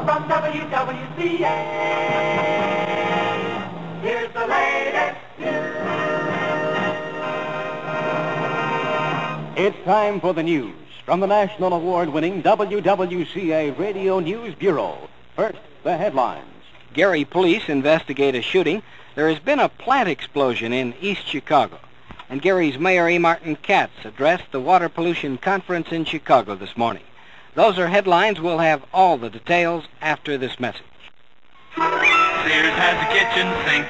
from WWCA. Here's the latest news. It's time for the news from the national award-winning WWCA Radio News Bureau. First, the headlines. Gary police investigate a shooting. There has been a plant explosion in East Chicago. And Gary's Mayor A. Martin Katz addressed the Water Pollution Conference in Chicago this morning. Those are headlines. We'll have all the details after this message. Sears has a kitchen sink.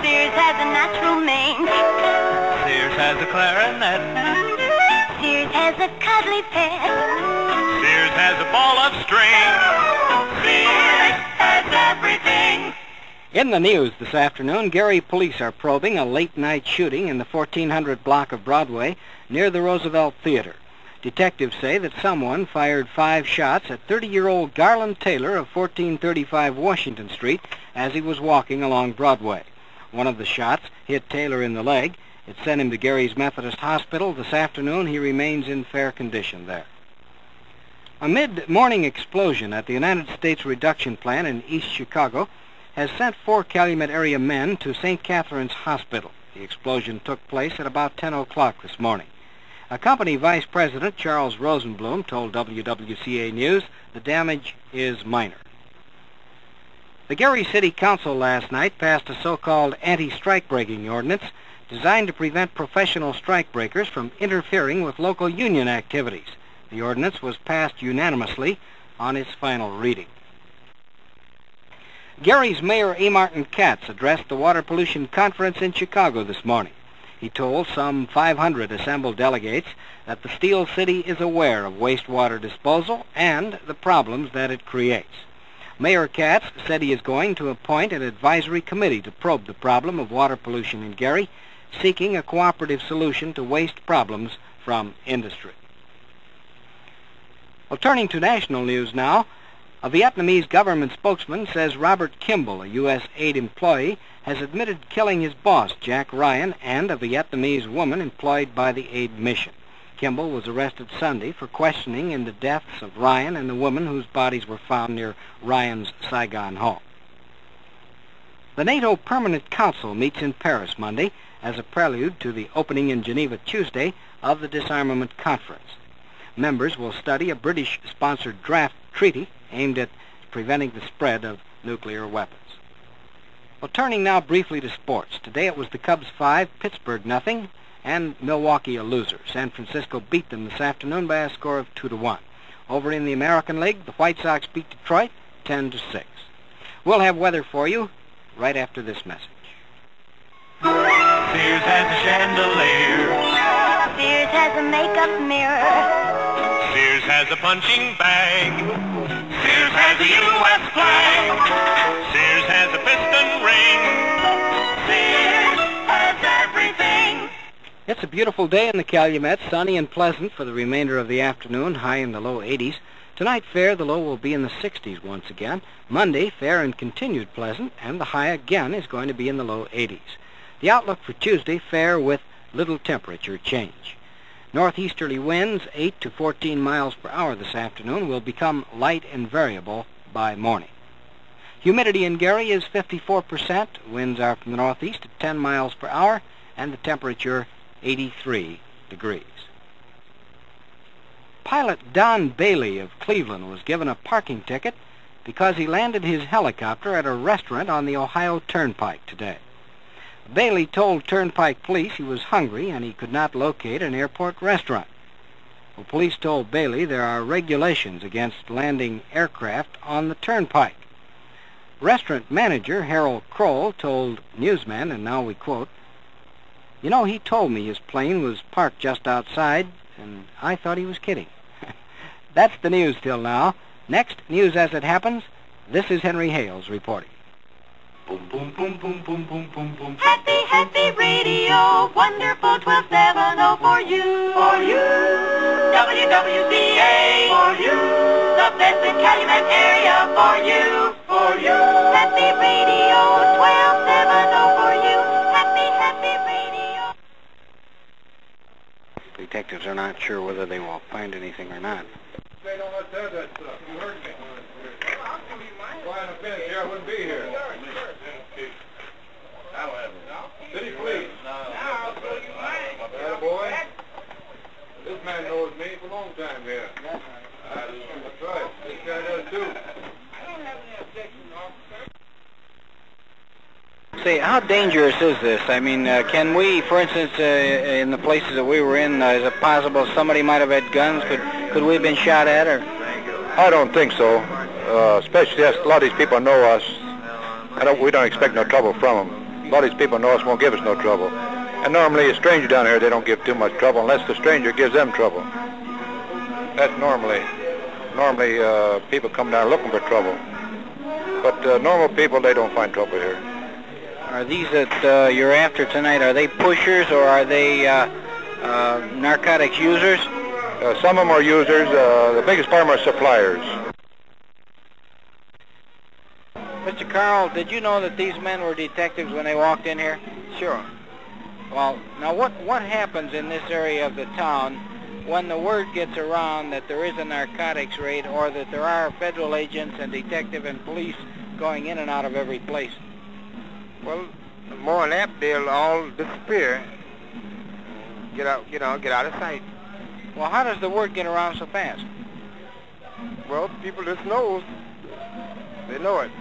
Sears has a natural mange. Sears has a clarinet. Sears has a cuddly pet. Sears has a ball of string. Sears has everything. In the news this afternoon, Gary police are probing a late-night shooting in the 1400 block of Broadway near the Roosevelt Theater. Detectives say that someone fired 5 shots at 30-year-old Garland Taylor of 1435 Washington Street as he was walking along Broadway. One of the shots hit Taylor in the leg. It sent him to Gary's Methodist Hospital. This afternoon, he remains in fair condition there. A mid-morning explosion at the United States Reduction Plant in East Chicago has sent 4 Calumet area men to St. Catherine's Hospital. The explosion took place at about 10 o'clock this morning. A company vice president, Charles Rosenblum, told WWCA News the damage is minor. The Gary City Council last night passed a so-called anti-strike-breaking ordinance designed to prevent professional strike-breakers from interfering with local union activities. The ordinance was passed unanimously on its final reading. Gary's Mayor A. Martin Katz addressed the Water Pollution Conference in Chicago this morning. He told some 500 assembled delegates that the Steel City is aware of wastewater disposal and the problems that it creates. Mayor Katz said he is going to appoint an advisory committee to probe the problem of water pollution in Gary, seeking a cooperative solution to waste problems from industry. Well, turning to national news now, a Vietnamese government spokesman says Robert Kimball, a U.S. aid employee, has admitted killing his boss, Jack Ryan, and a Vietnamese woman employed by the aid mission. Kimball was arrested Sunday for questioning in the deaths of Ryan and the woman whose bodies were found near Ryan's Saigon home. The NATO Permanent Council meets in Paris Monday as a prelude to the opening in Geneva Tuesday of the Disarmament Conference. Members will study a British-sponsored draft treaty aimed at preventing the spread of nuclear weapons. Well, turning now briefly to sports. Today it was the Cubs 5, Pittsburgh nothing, and Milwaukee a loser. San Francisco beat them this afternoon by a score of 2-1. Over in the American League, the White Sox beat Detroit 10-6. We'll have weather for you right after this message. Sears has a chandelier. Sears has a makeup mirror. Sears has a punching bag. Sears has a U.S. flag. Sears has a piston ring. Sears has everything. It's a beautiful day in the Calumet, sunny and pleasant for the remainder of the afternoon, high in the low 80s. Tonight, fair, the low will be in the 60s once again. Monday, fair and continued pleasant, and the high again is going to be in the low 80s. The outlook for Tuesday, fair with little temperature change. Northeasterly winds, 8 to 14 miles per hour this afternoon, will become light and variable by morning. Humidity in Gary is 54%. Winds are from the northeast at 10 miles per hour, and the temperature 83 degrees. Pilot Don Bailey of Cleveland was given a parking ticket because he landed his helicopter at a restaurant on the Ohio Turnpike today. Bailey told Turnpike police he was hungry and he could not locate an airport restaurant. Well, police told Bailey there are regulations against landing aircraft on the Turnpike. Restaurant manager Harold Kroll told newsmen, and now we quote, "You know, he told me his plane was parked just outside, and I thought he was kidding." That's the news till now. Next, news as it happens. This is Henry Hales reporting. Boom, boom, boom, boom, boom, boom, boom, boom. Happy, happy radio, wonderful 1270 for you. For you, WWCA. For you, The best in Calumet area for you. for you. Happy radio, 1270 for you. Happy, happy radio. Detectives are not sure whether they will find anything or not. They don't let that stuff. You heard me. 5 minutes here, I wouldn't be here. City police. Boy. This man knows me for a long time here. That's right. This guy does too. Say, how dangerous is this? I mean, can we, for instance, in the places that we were in, is it possible somebody might have had guns? Could we have been shot at, or? I don't think so. Especially a lot of these people know us. We don't expect no trouble from them. A lot of these people know us, won't give us no trouble. And normally a stranger down here, they don't give too much trouble unless the stranger gives them trouble. That's normally people come down looking for trouble. But normal people, they don't find trouble here. Are these that you're after tonight, are they pushers or are they narcotics users? Some of them are users. The biggest part of them are suppliers. Mr. Carl, did you know that these men were detectives when they walked in here? Sure. Well, now what happens in this area of the town when the word gets around that there is a narcotics raid or that there are federal agents and detective and police going in and out of every place? Well, more than that, they'll all disappear. Get out of sight. Well, how does the word get around so fast? Well, people just know. They know it.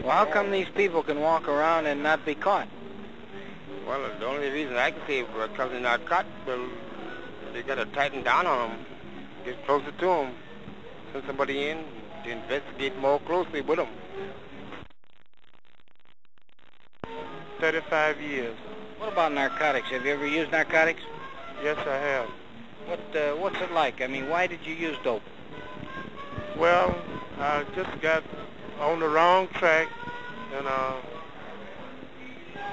Well, how come these people can walk around and not be caught? Well, the only reason I can say because they're not caught, they got to tighten down on them, get closer to them, send somebody in to investigate more closely with them. 35 years. What about narcotics? Have you ever used narcotics? Yes, I have. What's it like? I mean, why did you use dope? Well, I just got on the wrong track and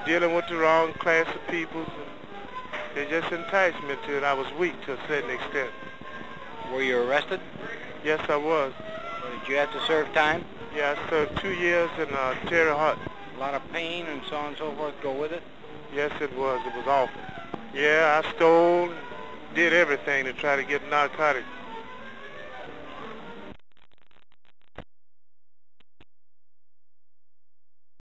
dealing with the wrong class of people. It just enticed me to it. I was weak to a certain extent. Were you arrested? Yes, I was. Did you have to serve time? Yeah, I served 2 years in Terre Haute. A lot of pain and so on and so forth go with it? Yes, it was. It was awful. Yeah, I stole, did everything to try to get narcotics.